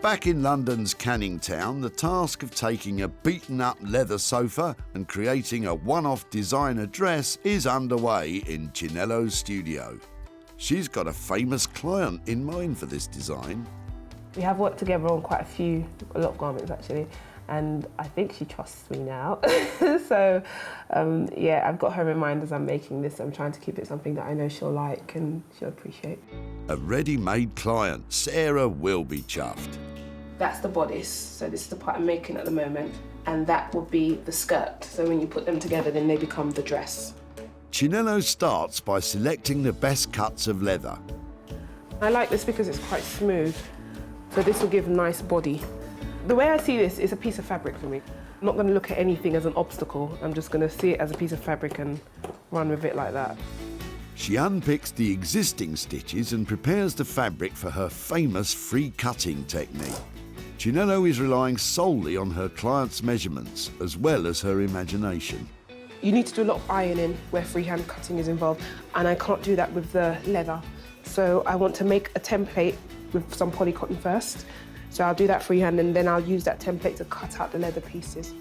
Back in London's Canning Town, the task of taking a beaten-up leather sofa and creating a one-off designer dress is underway in Chinello's studio. She's got a famous client in mind for this design. We have worked together on quite a lot of garments actually, and I think she trusts me now. So, yeah, I've got her in mind as I'm making this. I'm trying to keep it something that I know she'll like and she'll appreciate. A ready-made client, Sarah will be chuffed. That's the bodice, so this is the part I'm making at the moment, and that will be the skirt. So when you put them together, then they become the dress. Chinello starts by selecting the best cuts of leather. I like this because it's quite smooth, so this will give a nice body. The way I see this is a piece of fabric for me. I'm not going to look at anything as an obstacle. I'm just going to see it as a piece of fabric and run with it like that. She unpicks the existing stitches and prepares the fabric for her famous free cutting technique. Chinello is relying solely on her client's measurements as well as her imagination. You need to do a lot of ironing where freehand cutting is involved, and I can't do that with the leather. So I want to make a template with some polycotton first. So I'll do that freehand and then I'll use that template to cut out the leather pieces.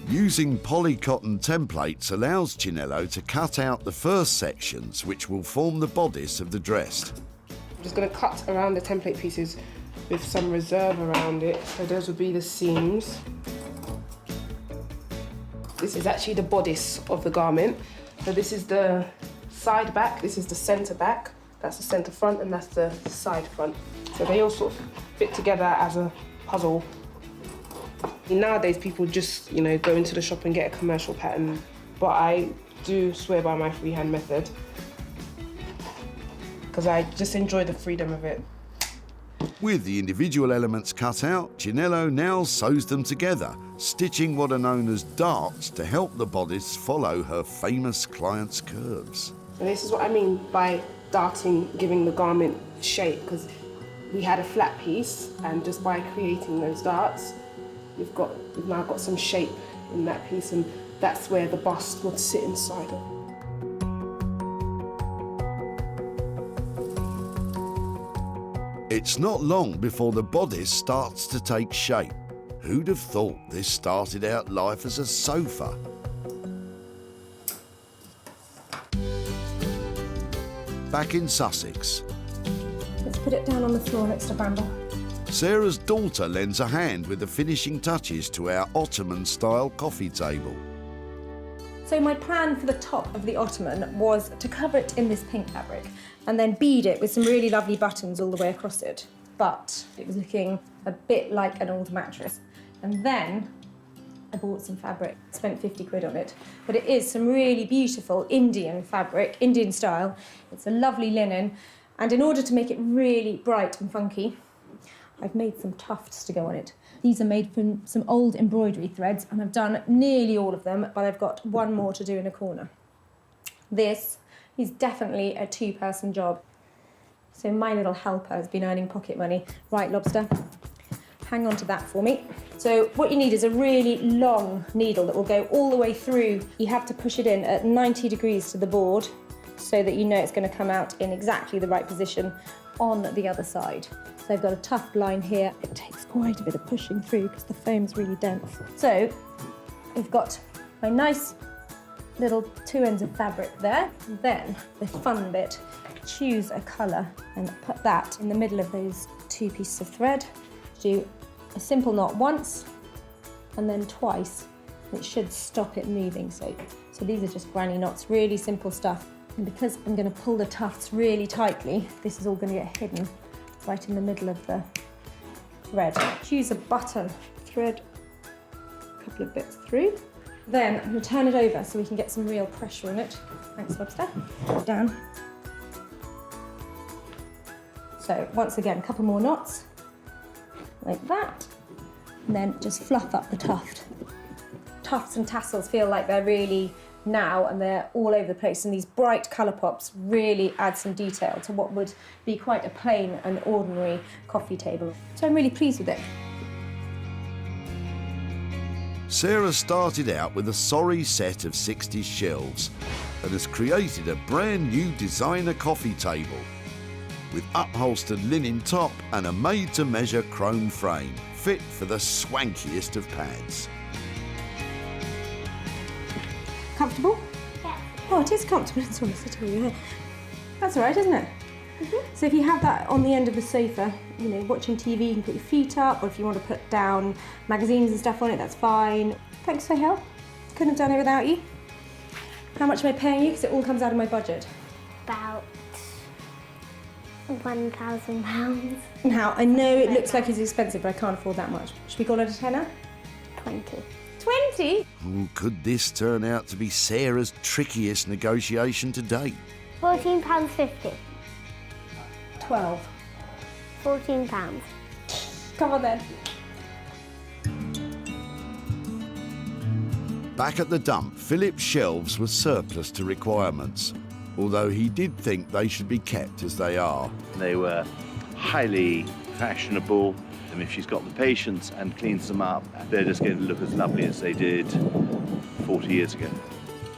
Using polycotton templates allows Chinello to cut out the first sections which will form the bodice of the dress. I'm just going to cut around the template pieces with some reserve around it. So those will be the seams. This is actually the bodice of the garment. So this is the side back, this is the centre back, that's the centre front, and that's the side front. So they all sort of fit together as a puzzle. Nowadays people just, go into the shop and get a commercial pattern, but I do swear by my freehand method because I just enjoy the freedom of it. With the individual elements cut out, Chinello now sews them together, stitching what are known as darts to help the bodice follow her famous client's curves. And this is what I mean by darting, giving the garment shape, because we had a flat piece, and just by creating those darts, we've now got some shape in that piece, and that's where the bust would sit inside of. It's not long before the bodice starts to take shape. Who'd have thought this started out life as a sofa? Back in Sussex, let's put it down on the floor next to Bramble. Sarah's daughter lends a hand with the finishing touches to our Ottoman-style coffee table. So my plan for the top of the Ottoman was to cover it in this pink fabric and then bead it with some really lovely buttons all the way across it. But it was looking a bit like an old mattress. And then I bought some fabric, spent 50 quid on it. But it is some really beautiful Indian fabric, Indian style. It's a lovely linen. And in order to make it really bright and funky, I've made some tufts to go on it. These are made from some old embroidery threads, and I've done nearly all of them, but I've got one more to do in a corner. This is definitely a two-person job. So my little helper has been earning pocket money. Right, Lobster, hang on to that for me. So what you need is a really long needle that will go all the way through. You have to push it in at 90 degrees to the board so that you know it's going to come out in exactly the right position on the other side. So I've got a tuft line here. It takes quite a bit of pushing through because the foam's really dense. So we've got my nice little two ends of fabric there. Then the fun bit, choose a colour and put that in the middle of those two pieces of thread. Do a simple knot once and then twice. It should stop it moving. So these are just granny knots, really simple stuff. And because I'm going to pull the tufts really tightly, this is all going to get hidden right in the middle of the thread. Choose a button, thread a couple of bits through. Then I'm going to turn it over so we can get some real pressure on it. Thanks, Lobster. Down. So once again, a couple more knots, like that. And then just fluff up the tuft. Tufts and tassels feel like they're really now and they're all over the place, and these bright colour pops really add some detail to what would be quite a plain and ordinary coffee table. So I'm really pleased with it. Sarah started out with a sorry set of 60s shelves and has created a brand new designer coffee table. with upholstered linen top and a made-to-measure chrome frame, fit for the swankiest of pads. Comfortable? Yeah. Oh, it is comfortable. It's almost a tell you. That's all right, isn't it? So if you have that on the end of the sofa, you know, watching TV, you can put your feet up, or if you want to put down magazines and stuff on it, that's fine. Thanks for your help. Couldn't have done it without you. How much am I paying you? Because it all comes out of my budget. About £1,000. Now, I know it looks like it's expensive, but I can't afford that much. Should we call it a tenner? 20. 20? Oh, could this turn out to be Sarah's trickiest negotiation to date? £14.50. 12. £14. Come on then. Back at the dump, Philip's shelves were surplus to requirements, although he did think they should be kept as they are. They were highly fashionable, and if she's got the patience and cleans them up, they're just going to look as lovely as they did 40 years ago.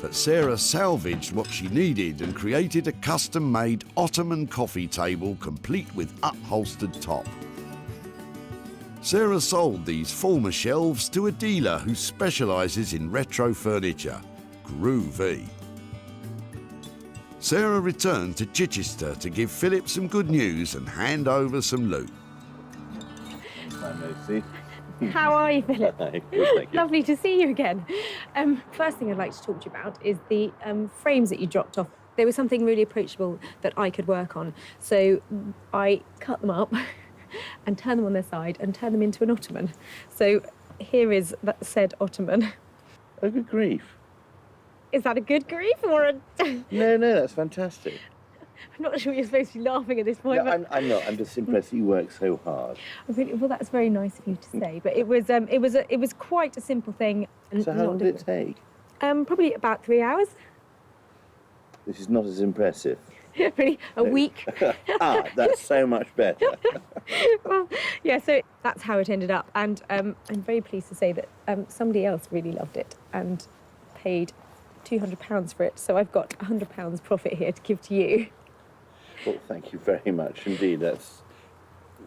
But Sarah salvaged what she needed and created a custom-made Ottoman coffee table complete with upholstered top. Sarah sold these former shelves to a dealer who specialises in retro furniture, Groovy. Sarah returned to Chichester to give Philip some good news and hand over some loot. Hi, Lucy. How are you, Philip? Hi, good, thank you. Lovely to see you again. First thing I'd like to talk to you about is the frames that you dropped off. They were something really approachable that I could work on. So I cut them up and turn them on their side and turn them into an Ottoman. So here is that said Ottoman. Oh, good grief. Is that a good grief or a... No, that's fantastic. I'm not sure you're supposed to be laughing at this point. No, but I'm not. I'm just impressed that you work so hard. well, that's very nice of you to say. But it was quite a simple thing. And So how long did it take? Probably about 3 hours. This is not as impressive. Really, a week. That's so much better. Well, yeah, so that's how it ended up. And I'm very pleased to say that somebody else really loved it and paid £200 for it. So I've got £100 profit here to give to you. Well, thank you very much indeed. That's,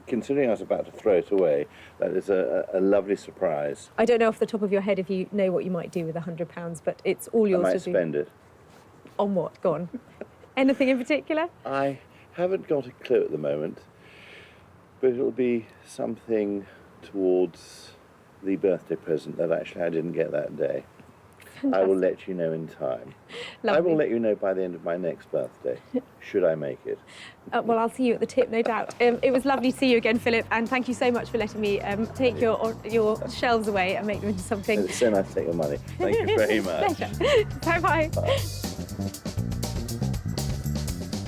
considering I was about to throw it away, that is a lovely surprise. I don't know off the top of your head if you know what you might do with £100, but it's all I yours might to do. spend it. On what? Go on. Anything in particular? I haven't got a clue at the moment, but it'll be something towards the birthday present that actually I didn't get that day. I will let you know in time. Lovely. I will let you know by the end of my next birthday, should I make it. Well, I'll see you at the tip, no doubt. It was lovely to see you again, Philip, and thank you so much for letting me take your shelves away and make them into something. It's so nice to take your money. Thank you very much. Pleasure. Bye-bye. Bye.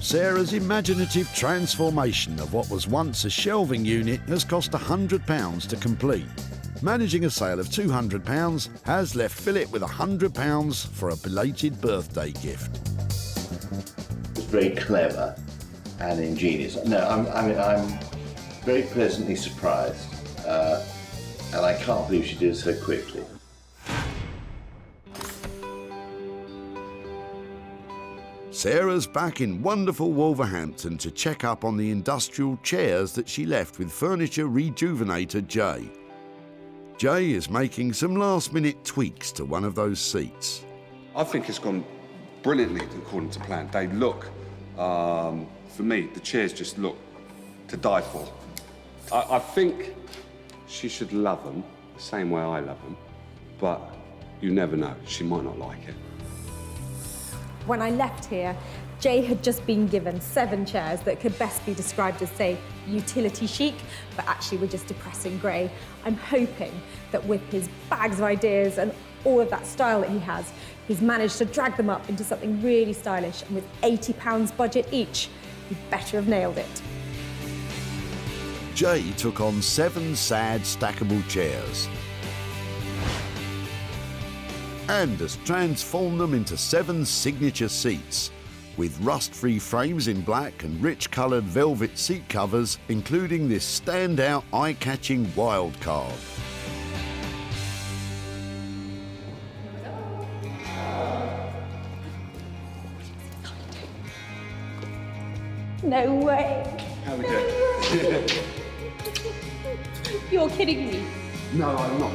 Sarah's imaginative transformation of what was once a shelving unit has cost £100 to complete. Managing a sale of £200 has left Philip with £100 for a belated birthday gift. It's very clever and ingenious. No, I'm very pleasantly surprised, and I can't believe she did it so quickly. Sarah's back in wonderful Wolverhampton to check up on the industrial chairs that she left with furniture rejuvenator Jay. Jay is making some last-minute tweaks to one of those seats. I think it's gone brilliantly according to plan. They look, for me, the chairs just look to die for. I think she should love them the same way I love them, but you never know, she might not like it. When I left here, Jay had just been given 7 chairs that could best be described as, say, utility chic, but actually were just depressing grey. I'm hoping that with his bags of ideas and all of that style that he has, he's managed to drag them up into something really stylish, and with £80 budget each, he better have nailed it. Jay took on 7 sad stackable chairs and has transformed them into 7 signature seats, with rust-free frames in black and rich-coloured velvet seat covers, including this standout, eye-catching wild card. No way. You're kidding me. No, I'm not.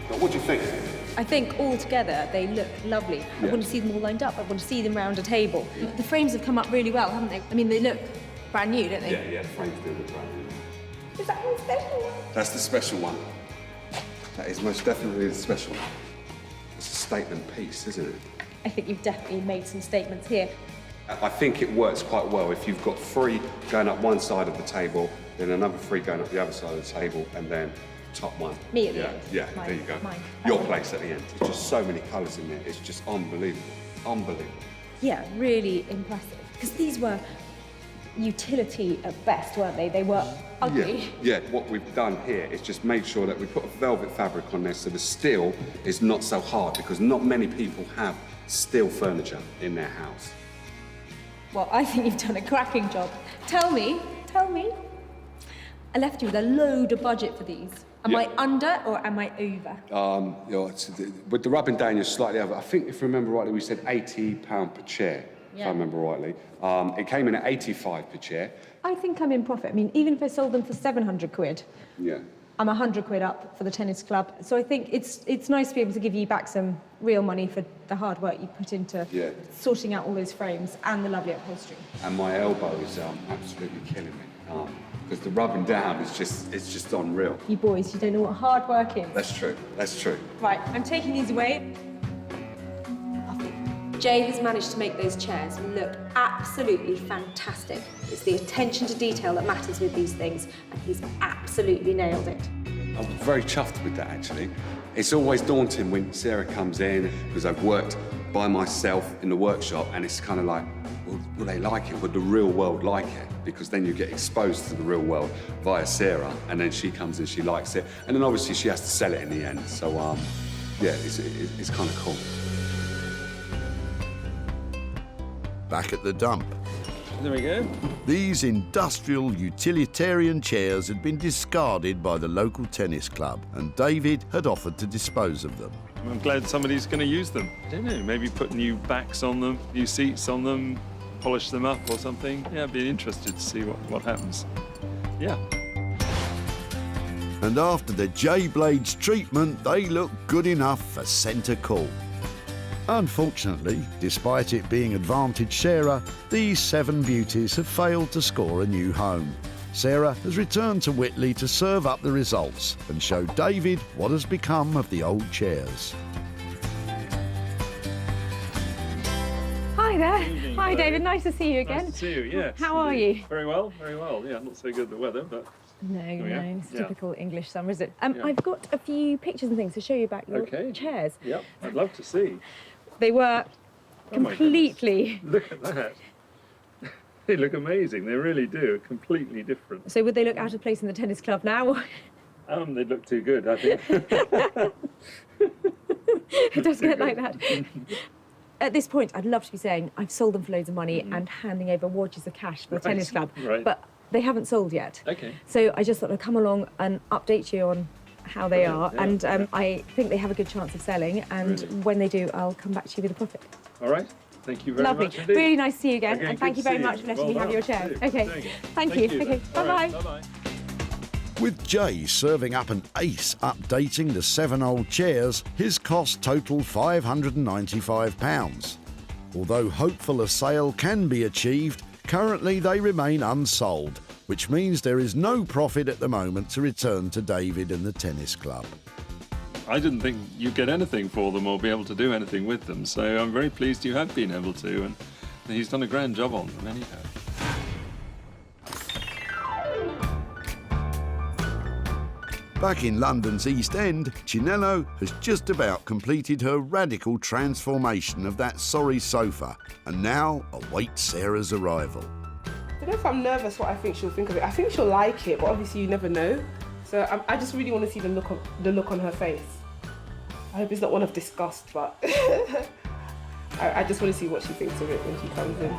But what do you think? I think all together they look lovely. I want to see them all lined up. I want to see them round a table. The frames have come up really well, haven't they? I mean, they look brand new, don't they? Yeah, the frames do look brand new. Is that one special? That's the special one. That is most definitely the special one. It's a statement piece, isn't it? I think you've definitely made some statements here. I think it works quite well if you've got 3 going up one side of the table, then another 3 going up the other side of the table, and then top one. Me at the end. Yeah, Mine, there you go. mine. Your place at the end. There's just so many colours in there. It's just unbelievable. Unbelievable. Yeah, really impressive. Because these were utility at best, weren't they? They were ugly. Yeah, what we've done here is just make sure that we put a velvet fabric on there so the steel is not so hard, because not many people have steel furniture in their house. Well, I think you've done a cracking job. Tell me. I left you with a load of budget for these. Am I under or am I over? With the rubbing down, you're slightly over. I think, if I remember rightly, we said £80 per chair, if I remember rightly. It came in at 85 per chair. I think I'm in profit. I mean, even if I sold them for 700 quid, Yeah. I'm 100 quid up for the tennis club. So I think it's nice to be able to give you back some real money for the hard work you put into sorting out all those frames and the lovely upholstery. And my elbow is absolutely killing me. Because the rubbing down is just unreal. You boys, you don't know what hard work is. That's true. Right, I'm taking these away. Jay has managed to make those chairs look absolutely fantastic. It's the attention to detail that matters with these things, and he's absolutely nailed it. I'm very chuffed with that, actually. It's always daunting when Sarah comes in, because I've worked by myself in the workshop, and it's kind of like, well, will they like it? Would the real world like it? Because then you get exposed to the real world via Sarah, and then she comes in, she likes it, and then obviously she has to sell it in the end. So, yeah, it's kind of cool. Back at the dump. There we go. These industrial utilitarian chairs had been discarded by the local tennis club, and David had offered to dispose of them. I'm glad somebody's going to use them. I don't know, maybe put new backs on them, new seats on them, polish them up or something. Yeah, I'd be interested to see what happens. Yeah. And after the J-Blades treatment, they look good enough for centre court. Unfortunately, despite it being advantage Sarah, these 7 beauties have failed to score a new home. Sarah has returned to Whitley to serve up the results and show David what has become of the old chairs. Hi there. Hi, David. Nice to see you again. Nice to see you, yes. How are you? Very well. Yeah, not so good the weather, but... No, are. it's typical English summer, is it? I've got a few pictures and things to show you about your chairs. Yep, I'd love to see. They were completely... Look at that. They look amazing. They really do. Completely different. So would they look out of place in the tennis club now? They look too good, I think. It does get like that. At this point, I'd love to be saying I've sold them for loads of money and handing over wads of cash for the tennis club. Right. But they haven't sold yet. Okay. So I just thought I'd come along and update you on how they are. Yeah, and yeah. I think they have a good chance of selling. And when they do, I'll come back to you with a profit. All right. Thank you very Lovely. much indeed. Really nice to see you again. Okay, and thank good you to very see much you. for letting Well me have done. your chair. Thank you. Okay. Thank you. then. Okay. All Bye-bye. right, bye-bye. With Jay serving up an ace updating the 7 old chairs, his cost totaled £595. Although hopeful a sale can be achieved, currently they remain unsold, which means there is no profit at the moment to return to David and the tennis club. I didn't think you'd get anything for them or be able to do anything with them, so I'm very pleased you have been able to, and he's done a grand job on them anyhow. Back in London's East End, Chinello has just about completed her radical transformation of that sorry sofa and now awaits Sarah's arrival. I don't know if I'm nervous what I think she'll think of it. I think she'll like it, but obviously you never know. So I just really want to see the look on her face. I hope it's not one of disgust, but I just want to see what she thinks of it when she comes in.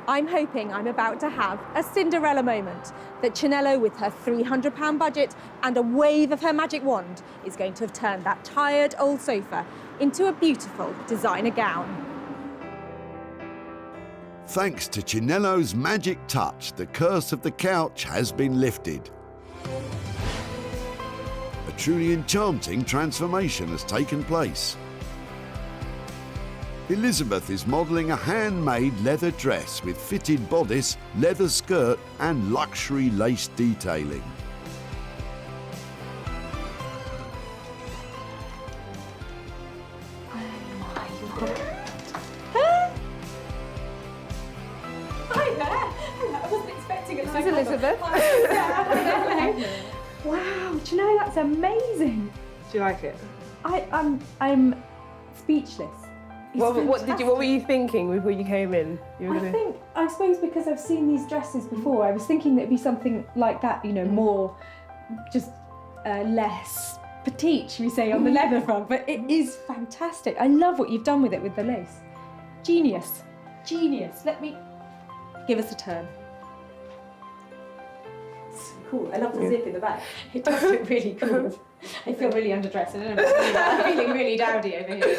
I'm hoping I'm about to have a Cinderella moment, that Chinello, with her £300 budget and a wave of her magic wand, is going to have turned that tired old sofa into a beautiful designer gown. Thanks to Chinello's magic touch, the curse of the couch has been lifted. A truly enchanting transformation has taken place. Elizabeth is modelling a handmade leather dress with fitted bodice, leather skirt and luxury lace detailing. Hi there. I wasn't expecting it. This is Elizabeth. Wow, do you know that's amazing? Do you like it? I'm speechless. It's What were you fantastic. thinking before you came in? You were I suppose because I've seen these dresses before, I was thinking that it'd be something like that, you know, more just less petite, should we say, on the leather front, but it is fantastic. I love what you've done with it with the lace. Genius. Genius. Let me give us a turn. So cool. I love the zip in the back. It does look really cool. I feel really underdressed. I don't know about you, but I'm feeling really dowdy over here.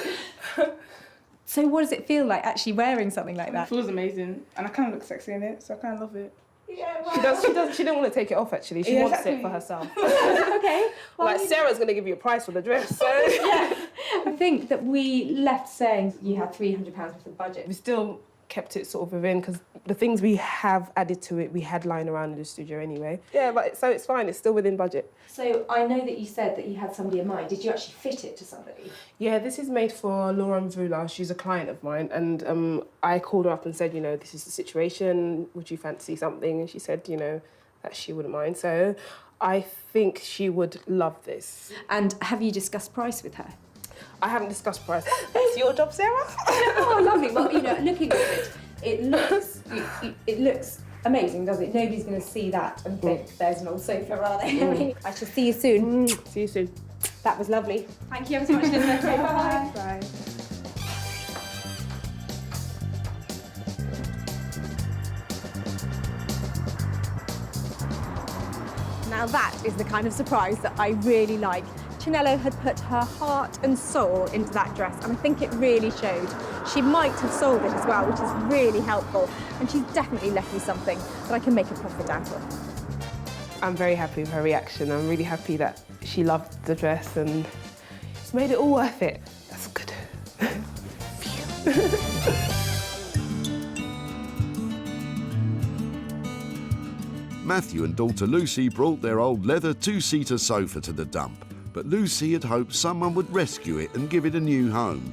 So what does it feel like actually wearing something like that? It feels amazing, and I kind of look sexy in it, so I kind of love it. Yeah, wow. She didn't want to take it off actually. She wants it for herself. Okay. Well, Like Sarah's going to give you a price for the dress. So I think that we left saying you had £300 worth of budget. we still kept it sort of within because the things we have added to it we had lying around in the studio anyway. Yeah, but so it's fine. It's still within budget. So I know that you said that you had somebody in mind. Did you actually fit it to somebody? Yeah, this is made for Laura Mvula. She's a client of mine, and I called her up and said, you know, this is the situation. Would you fancy something? And she said, you know, that she wouldn't mind. So I think she would love this. And have you discussed price with her? I haven't discussed price. It's your job, Sarah. Oh, lovely. Well, you know, looking at it looks amazing, doesn't it? Nobody's going to see that and think there's an old sofa, are they? I mean, I shall see you soon. See you soon. That was lovely. Thank you ever so much, Elizabeth. Bye-bye. Bye. Now that is the kind of surprise that I really like. Chinello had put her heart and soul into that dress, and I think it really showed. She might have sold it as well, which is really helpful, and she's definitely left me something that I can make a profit out of. I'm very happy with her reaction. I'm really happy that she loved the dress and it's made it all worth it. That's good. Matthew and daughter Lucy brought their old leather two-seater sofa to the dump, but Lucy had hoped someone would rescue it and give it a new home.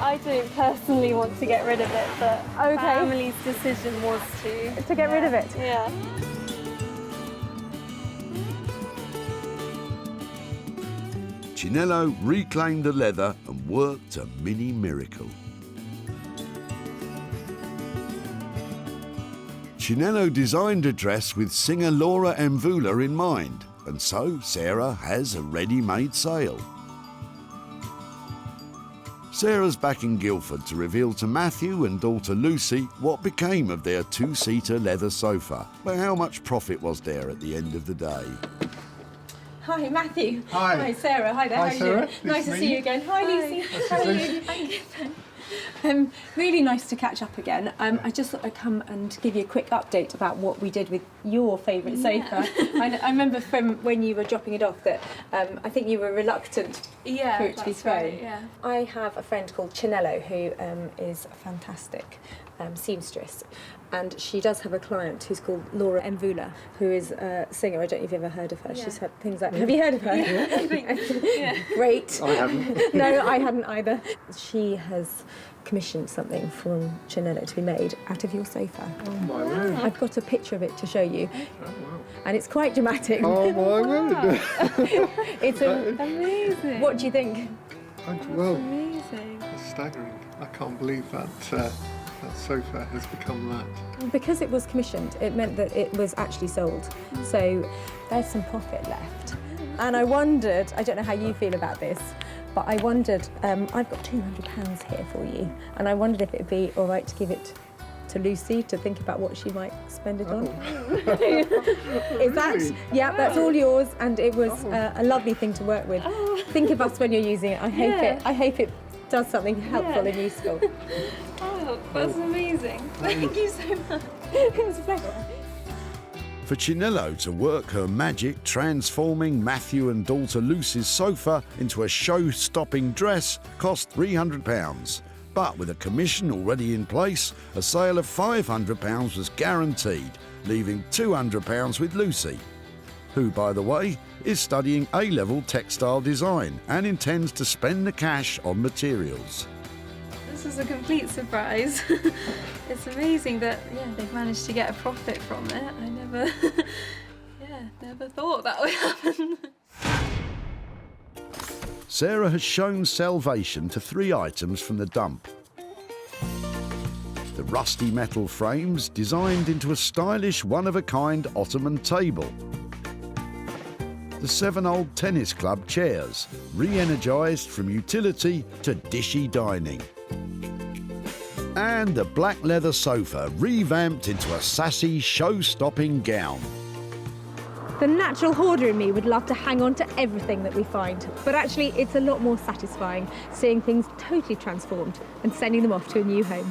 I don't personally want to get rid of it, but Okay. family's decision was to get rid of it? Yeah. Chinello reclaimed the leather and worked a mini miracle. Chinello designed a dress with singer Laura Mvula in mind, and so Sarah has a ready-made sale. Sarah's back in Guildford to reveal to Matthew and daughter Lucy what became of their two-seater leather sofa, but how much profit was there at the end of the day. Hi, Matthew. Hi. Hi, Sarah. Hi there. Hi, How are Sarah. you? Nice to meet see you again. Hi, Lucy. How are you? I'm good, thanks. Really nice to catch up again. I just thought I'd come and give you a quick update about what we did with your favourite sofa. I remember from when you were dropping it off that I think you were reluctant for it to be thrown. Right, yeah. I have a friend called Chinello who is a fantastic seamstress, and she does have a client who's called Laura Mvula, who is a singer. I don't know if you've ever heard of her. Yeah. She's had things like... Have you heard of her? Yeah. Great. I haven't. No, I hadn't either. She has commissioned something from Chinello to be made out of your sofa. Oh my word. I've got a picture of it to show you, and it's quite dramatic. Oh my word. It's Amazing. What do you think? Well, Amazing. it's staggering. I can't believe that that sofa has become that. Because it was commissioned, it meant that it was actually sold. So there's some profit left. And I wondered, I don't know how you feel about this, but I wondered, I've got £200 here for you, and I wondered if it'd be all right to give it to Lucy to think about what she might spend it on. Is that? Really? Yeah, that's all yours, and it was a lovely thing to work with. Think of us when you're using it. I hope it does something helpful and useful. Oh, help. That's amazing. Thank you so much. It was a pleasure. For Chinello to work her magic transforming Matthew and daughter Lucy's sofa into a show-stopping dress cost £300. But with a commission already in place, a sale of £500 was guaranteed, leaving £200 with Lucy, who, by the way, is studying A-level textile design and intends to spend the cash on materials. This is a complete surprise. It's amazing that they've managed to get a profit from it. I never thought that would happen. Sarah has shown salvation to 3 items from the dump. The rusty metal frames designed into a stylish one-of-a-kind Ottoman table. The 7 old tennis club chairs, re-energised from utility to dishy dining. And the black leather sofa, revamped into a sassy, show-stopping gown. The natural hoarder in me would love to hang on to everything that we find, but actually it's a lot more satisfying seeing things totally transformed and sending them off to a new home.